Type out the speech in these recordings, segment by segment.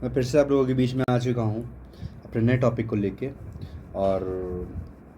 मैं फिर से आप लोगों के बीच में आ चुका हूँ अपने नए टॉपिक को लेके। और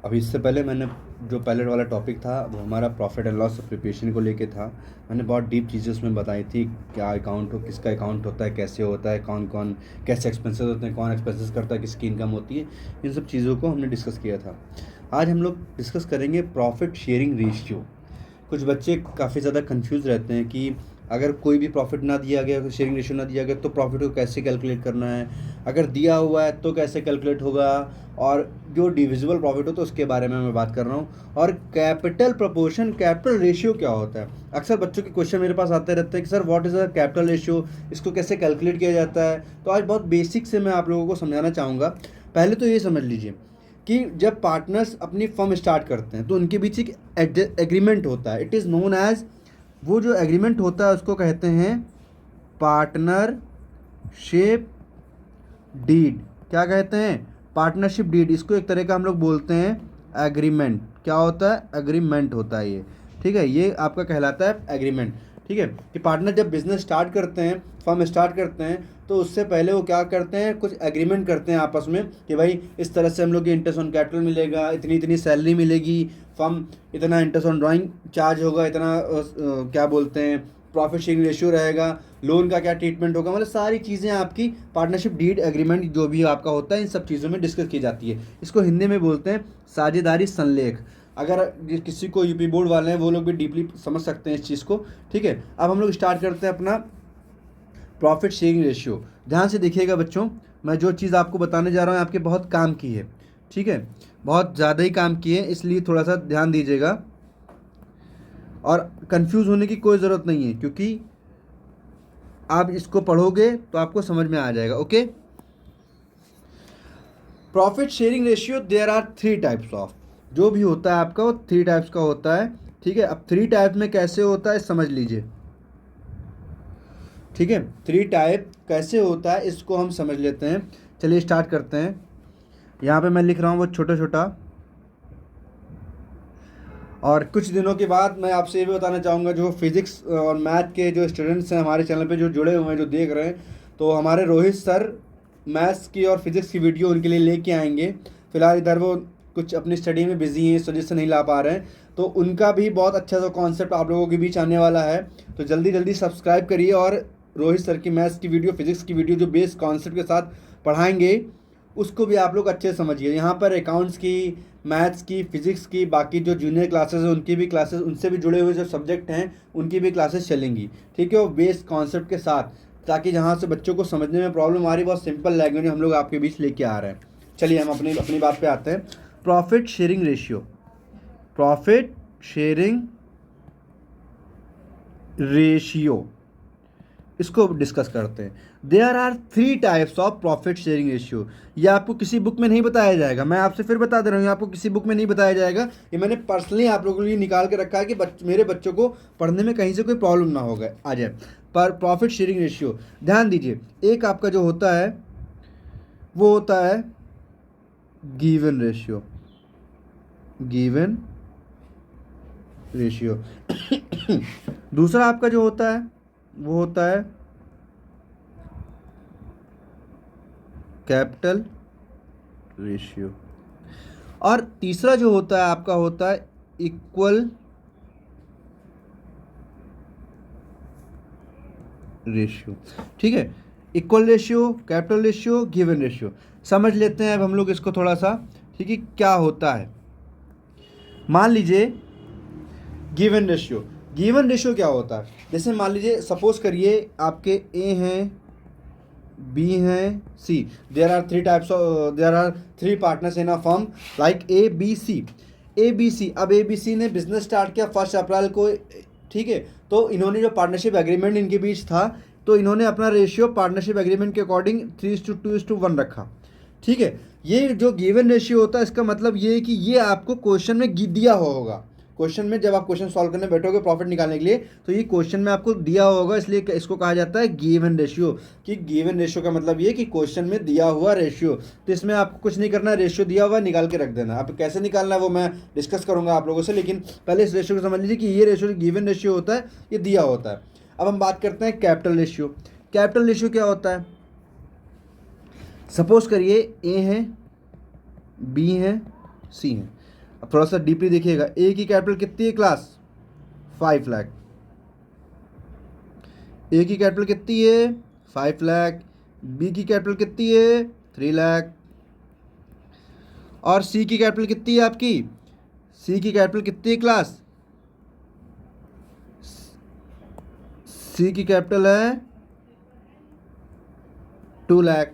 अभी इससे पहले मैंने जो पहले वाला टॉपिक था वो हमारा प्रॉफिट एंड लॉस प्रिपरेशन को लेके था। मैंने बहुत डीप चीज़ें उसमें बताई थी, क्या अकाउंट हो, किसका अकाउंट होता है, कैसे होता है, कौन कौन कैसे एक्सपेंसेस होते हैं, कौन एक्सपेंसेस करता है, किसकी इनकम होती है। इन सब चीज़ों को हमने डिस्कस किया था। आज हम लोग डिस्कस करेंगे प्रॉफिट शेयरिंग रेशियो। कुछ बच्चे काफ़ी ज़्यादा कंफ्यूज रहते हैं कि अगर कोई भी प्रॉफिट ना दिया गया, शेयरिंग रेशियो ना दिया गया, तो प्रॉफिट को कैसे कैलकुलेट करना है, अगर दिया हुआ है तो कैसे कैलकुलेट होगा, और जो डिविजिबल प्रॉफिट हो तो उसके बारे में मैं बात कर रहा हूँ। और कैपिटल प्रपोर्शन, कैपिटल रेशियो क्या होता है। अक्सर बच्चों के क्वेश्चन मेरे पास आते रहते हैं कि sir what is a capital ratio, इसको कैसे कैलकुलेट किया जाता है। तो आज बहुत बेसिक से मैं आप लोगों को समझाना चाहूँगा। पहले तो ये समझ लीजिए कि जब पार्टनर्स अपनी फर्म स्टार्ट करते हैं तो उनके बीच एक एग्रीमेंट होता है। इट इज़ नोन एज, वो जो एग्रीमेंट होता है उसको कहते हैं पार्टनरशिप डीड। क्या कहते हैं? Partnership deed. इसको एक तरह का हम लोग बोलते हैं एग्रीमेंट। क्या होता है? एग्रीमेंट होता है ये। ठीक है, ये आपका कहलाता है एग्रीमेंट। ठीक है, कि पार्टनर जब बिजनेस स्टार्ट करते हैं, फर्म स्टार्ट करते हैं, तो उससे पहले वो क्या करते हैं, कुछ एग्रीमेंट करते हैं आपस में कि भाई इस तरह से हम लोग की इंटरेस्ट ऑन कैपिटल मिलेगा, इतनी इतनी सैलरी मिलेगी, फर्म इतना इंटरेस्ट ऑन ड्राइंग चार्ज होगा, इतना क्या बोलते हैं प्रॉफिट शेयरिंग रेशियो रहेगा, लोन का क्या ट्रीटमेंट होगा। मतलब सारी चीज़ें आपकी पार्टनरशिप डीड एग्रीमेंट जो भी आपका होता है इन सब चीज़ों में डिस्कस की जाती है। इसको हिंदी में बोलते हैं साझेदारी संलेख। अगर किसी को यूपी बोर्ड वाले हैं वो लोग भी डीपली समझ सकते हैं इस चीज़ को। ठीक है, अब हम लोग स्टार्ट करते हैं अपना प्रॉफिट शेयरिंग रेशियो। ध्यान से देखिएगा बच्चों, मैं जो चीज़ आपको बताने जा रहा हूँ आपके बहुत काम की है। ठीक है, बहुत ज़्यादा ही काम की है, इसलिए थोड़ा सा ध्यान दीजिएगा और कंफ्यूज होने की कोई ज़रूरत नहीं है, क्योंकि आप इसको पढ़ोगे तो आपको समझ में आ जाएगा। Okay, profit sharing ratio there are 3 types of. जो भी होता है आपका वो 3 टाइप्स का होता है। ठीक है, अब 3 टाइप में कैसे होता है समझ लीजिए। ठीक है, 3 टाइप कैसे होता है इसको हम समझ लेते हैं। चलिए स्टार्ट करते हैं। यहाँ पे मैं लिख रहा हूँ वो छोटा छोटा। और कुछ दिनों के बाद मैं आपसे ये भी बताना चाहूँगा, जो फिज़िक्स और मैथ के जो स्टूडेंट्स हैं हमारे चैनल पे जो जुड़े हुए हैं, जो देख रहे हैं, तो हमारे रोहित सर मैथ्स की और फिज़िक्स की वीडियो उनके लिए लेके आएंगे। फ़िलहाल इधर वो कुछ अपनी स्टडी में बिजी हैं, इस वजह से नहीं ला पा रहे हैं। तो उनका भी बहुत अच्छा सा कॉन्सेप्ट आप लोगों के बीच आने वाला है। तो जल्दी जल्दी सब्सक्राइब करिए और रोहित सर की मैथ्स की वीडियो, फिज़िक्स की वीडियो जो बेस कॉन्सेप्ट के साथ पढ़ाएंगे उसको भी आप लोग अच्छे से समझिए। यहाँ पर अकाउंट्स की, मैथ्स की, फिज़िक्स की, बाकी जो जूनियर क्लासेस हैं उनकी भी क्लासेस, उनसे भी जुड़े हुए जो सब्जेक्ट हैं उनकी भी क्लासेस चलेंगी। ठीक है, वो बेस कॉन्सेप्ट के साथ, ताकि जहाँ से बच्चों को समझने में प्रॉब्लम आ रही है बहुत सिंपल लैंग्वेज में हम लोग आपके बीच लेके आ रहे हैं। चलिए हम अपनी अपनी बात पे आते हैं। Profit sharing ratio. Profit sharing ratio इसको डिस्कस करते हैं। There are 3 types of profit sharing ratio. ये आपको किसी बुक में नहीं बताया जाएगा, मैं आपसे फिर बता दे रहा हूँ, आपको किसी बुक में नहीं बताया जाएगा। ये मैंने पर्सनली आप लोगों के लिए निकाल के रखा है कि मेरे बच्चों को पढ़ने में कहीं से कोई प्रॉब्लम ना होगा आ जाए। पर प्रॉफिट शेयरिंग रेशियो ध्यान दीजिए, एक आपका जो होता है वो होता है गिवन रेशियो। गिवन रेशियो दूसरा आपका जो होता है वो होता है कैपिटल रेशियो। और तीसरा जो होता है आपका होता है इक्वल रेशियो। ठीक है, equal ratio, capital ratio, given ratio. समझ लेते हैं अब हम लोग इसको थोड़ा सा। ठीक है, क्या होता है। मान लीजिए गिवन रेशियो। गिवन रेशियो क्या होता है, जैसे मान लीजिए सपोज करिए आपके ए हैं, बी हैं, C. There are 3 types of, there are 3 partners in a firm like A B C. A B C, अब ए बी सी ने बिजनेस स्टार्ट किया 1 अप्रैल को। ठीक है, तो इन्होंने जो पार्टनरशिप एग्रीमेंट इनके बीच था, तो इन्होंने अपना रेशियो पार्टनरशिप एग्रीमेंट के अकॉर्डिंग 3:2:1 रखा। ठीक है, ये जो गिवन रेशियो होता है इसका मतलब ये है कि ये आपको क्वेश्चन में दिया होगा। क्वेश्चन में जब आप क्वेश्चन सॉल्व करने बैठोगे प्रॉफिट निकालने के लिए, तो ये क्वेश्चन में आपको दिया होगा, इसलिए इसको कहा जाता है गिवन रेशियो। कि गिवन रेशियो का मतलब ये कि क्वेश्चन में दिया हुआ रेशियो। तो इसमें आपको कुछ नहीं करना है, रेशियो दिया हुआ निकाल के रख देना। आप कैसे निकालना है वो मैं डिस्कस करूंगा आप लोगों से, लेकिन पहले इस रेशियो को समझ लीजिए कि ये रेशियो गिवन रेशियो होता है, ये दिया होता है। अब हम बात करते हैं कैपिटल रेशियो। कैपिटल रेशियो क्या होता है? सपोज करिए ए है, बी है, सी है। अब थोड़ा सा डीपली देखिएगा, ए की कैपिटल कितनी है क्लास? 5 लाख। ए की कैपिटल कितनी है? 5 लाख। बी की कैपिटल कितनी है? 3 लाख। और सी की कैपिटल कितनी है आपकी? सी की कैपिटल कितनी है क्लास? सी की कैपिटल है 2 लाख।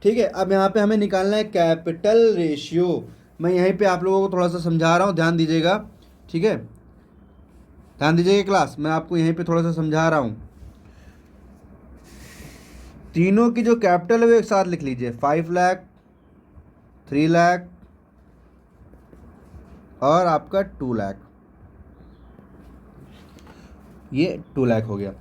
ठीक है, अब यहाँ पे हमें निकालना है कैपिटल रेशियो। मैं यहीं पे आप लोगों को थोड़ा सा समझा रहा हूँ, ध्यान दीजिएगा। ठीक है, ध्यान दीजिएगा क्लास, मैं आपको यहीं पे थोड़ा सा समझा रहा हूँ। तीनों की जो कैपिटल है वो एक साथ लिख लीजिए, 5 लाख, 3 लाख और आपका 2 लाख। ये 2 लाख हो गया।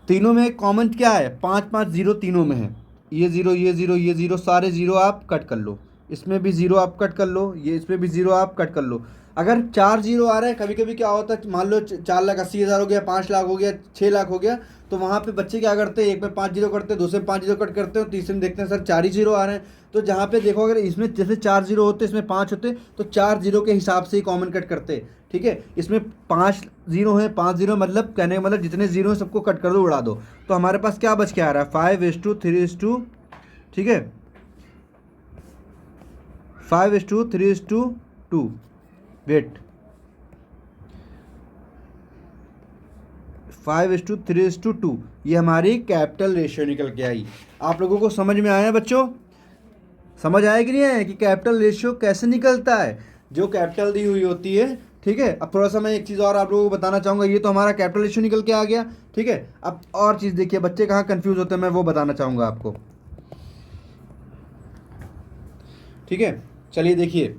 तीनों में कॉमन क्या है? 5-5 जीरो तीनों में है। ये ज़ीरो, ये ज़ीरो, ये ज़ीरो, सारे ज़ीरो आप कट कर लो। इसमें भी ज़ीरो आप कट कर लो, ये इसमें भी ज़ीरो आप कट कर लो। अगर 4 जीरो आ रहा है, कभी कभी क्या होता है, मान लो 4,80,000 हो गया, 5 लाख हो गया, 6 लाख हो गया, तो वहाँ पे बच्चे क्या करते हैं, एक में 5 जीरो करते हैं, दूसरे में 5 जीरो कट करते हैं, तीसरे में देखते हैं सर 4 ही जीरो आ रहे हैं। तो जहाँ पे देखो, अगर इसमें जैसे 4 जीरो होते, इसमें 5 होते, तो 4 जीरो के हिसाब से ही कॉमन कट करते। ठीक है, इसमें 5 जीरो है, 5 जीरो मतलब कहने का मतलब जितने जीरो हैं सबको कट कर दो, उड़ा दो। तो हमारे पास क्या बच के आ रहा है? 5:3:2। ठीक है, 5:3:2। वेट, 5:3:2, ये हमारी कैपिटल रेशियो निकल के आई। आप लोगों को समझ में आया बच्चों? समझ आया कि नहीं आया कि कैपिटल रेशियो कैसे निकलता है? जो कैपिटल दी हुई होती है। ठीक है, अब थोड़ा सा मैं एक चीज़ और आप लोगों को बताना चाहूँगा। ये तो हमारा कैपिटल रेशियो निकल के आ गया। ठीक है, अब और चीज़ देखिए, बच्चे कहाँ कंफ्यूज होते हैं मैं वो बताना चाहूँगा आपको। ठीक है, चलिए देखिए,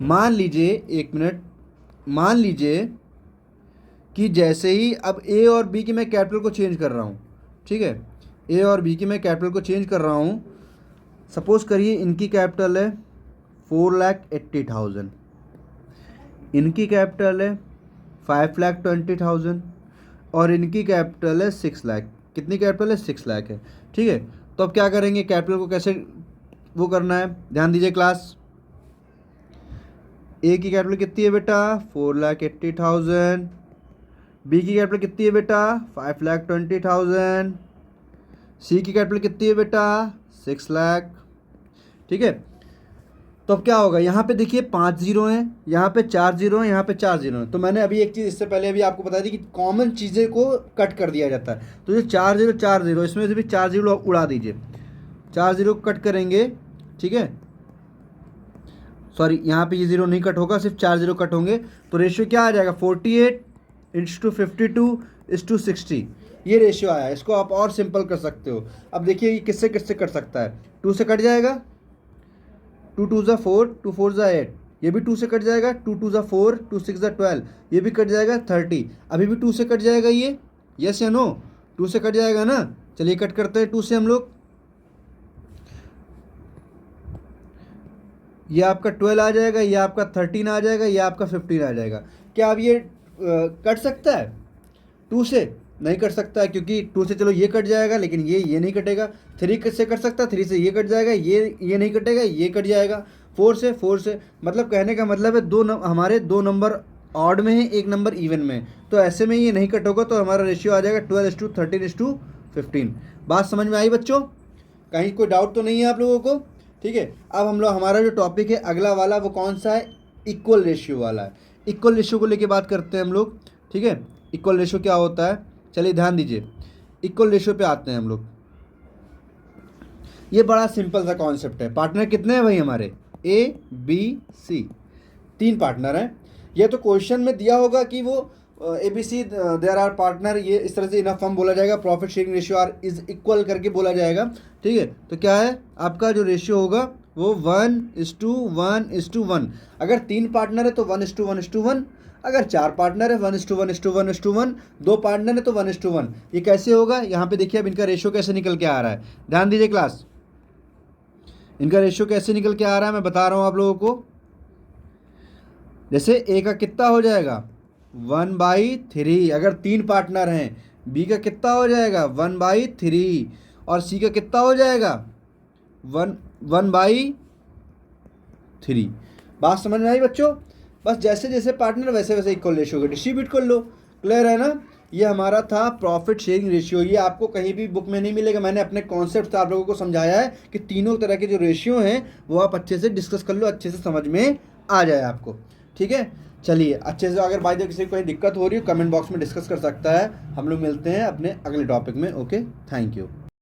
मान लीजिए, एक मिनट, मान लीजिए कि जैसे ही अब ए और बी की मैं कैपिटल को चेंज कर रहा हूँ। ठीक है, ए और बी की मैं कैपिटल को चेंज कर रहा हूँ। सपोज करिए इनकी कैपिटल है 4,80,000, इनकी कैपिटल है 5,20,000 और इनकी कैपिटल है 6 लाख। कितनी कैपिटल है? 6 लाख है। ठीक है, तो अब क्या करेंगे, कैपिटल को कैसे वो करना है, ध्यान दीजिए क्लास। ए की कैपिटल कितनी है बेटा? 4,80,000। बी की कैपिटल कितनी है बेटा? 5,20,000। सी की कैपिटल कितनी है बेटा? 6 लाख। ठीक है, तो अब क्या होगा, यहाँ पे देखिए 5 जीरो हैं, यहाँ पे 4 जीरो हैं, यहाँ पे 4 जीरो हैं। तो मैंने अभी एक चीज़ इससे पहले अभी आपको बता दी कि कॉमन चीज़ें को कट कर दिया जाता है। तो ये 4 जीरो 4 जीरो, इसमें से भी 4 जीरो उड़ा दीजिए, 4 जीरो कट करेंगे। ठीक है, सॉरी, यहाँ पे ये जीरो नहीं कट होगा, सिर्फ 4 जीरो कट होंगे। तो रेशियो क्या आ जाएगा? 48:52:60। ये रेशियो आया। इसको आप और सिंपल कर सकते हो। अब देखिए ये किससे किससे कट सकता है? 2 से कट जाएगा, 2 2 ज़ा 4, 2 4 ज़ा 8, ये भी 2 से कट जाएगा, 2 2 ज़ा 4, 2 6 ज़ा 12, ये भी कट जाएगा 30। अभी भी 2 से कट जाएगा ये, यस या नो? 2 से कट जाएगा ना? चलिए कट करते हैं 2 से हम लोग। ये आपका 12 आ जाएगा, ये आपका 13 आ जाएगा, ये आपका 15 आ जाएगा। क्या अब ये कट सकता है 2 से? नहीं कट सकता है, क्योंकि 2 से चलो ये कट जाएगा, लेकिन ये नहीं कटेगा। 3 से कट सकता है, 3 से ये कट जाएगा, ये नहीं कटेगा, ये कट जाएगा। 4 से मतलब कहने का मतलब है हमारे 2 नंबर ऑड में है, 1 नंबर इवन में है। तो ऐसे में ये नहीं कट होगा, तो हमारा रेशियो आ जाएगा 12:13:15। बात समझ में आई बच्चों? कहीं कोई डाउट तो नहीं है आप लोगों को? ठीक है, अब हम लोग, हमारा जो टॉपिक है अगला वाला वो कौन सा है? इक्वल रेशियो वाला है। इक्वल रेशियो को लेके बात करते हैं हम लोग। ठीक है, इक्वल रेशियो क्या होता है? चलिए ध्यान दीजिए, इक्वल रेशियो पे आते हैं हम लोग। ये बड़ा सिंपल सा कॉन्सेप्ट है। पार्टनर कितने हैं भाई हमारे? ए बी सी, 3 पार्टनर हैं। ये तो क्वेश्चन में दिया होगा कि वो A B C there are partner, ये इस तरह से इनफ फॉर्म बोला जाएगा, profit sharing ratio are is equal करके बोला जाएगा। ठीक है, तो क्या है आपका जो रेशियो होगा वो 1:1:1। अगर 3 पार्टनर है तो 1:1:1। अगर 4 पार्टनर है 1:1:1:1। 2 पार्टनर है तो 1:1। ये कैसे होगा? यहाँ पे देखिए अब इनका रेशियो कैसे निकल के आ रहा है, ध्यान दीजिए क्लास। इनका रेशियो कैसे निकल के आ रहा है मैं बता रहा हूँ आप लोगों को। जैसे ए का कितना हो जाएगा? 1/3। अगर 3 पार्टनर हैं, बी का कितना हो जाएगा? 1/3। और सी का कितना हो जाएगा 1/3। बात समझ में आई बच्चों? बस जैसे जैसे पार्टनर वैसे वैसे इक्वल रेशियो को डिस्ट्रीब्यूट कर लो। क्लियर है ना? ये हमारा था प्रॉफिट शेयरिंग रेशियो। ये आपको कहीं भी बुक में नहीं मिलेगा। मैंने अपने कॉन्सेप्ट से आप लोगों को समझाया है कि तीनों तरह के जो रेशियो हैं वो आप अच्छे से डिस्कस कर लो, अच्छे से समझ में आ जाए आपको। ठीक है, चलिए अच्छे से। अगर बाय द वे किसी को कोई दिक्कत हो रही हो कमेंट बॉक्स में डिस्कस कर सकता है। हम लोग मिलते हैं अपने अगले टॉपिक में। Okay, thank you.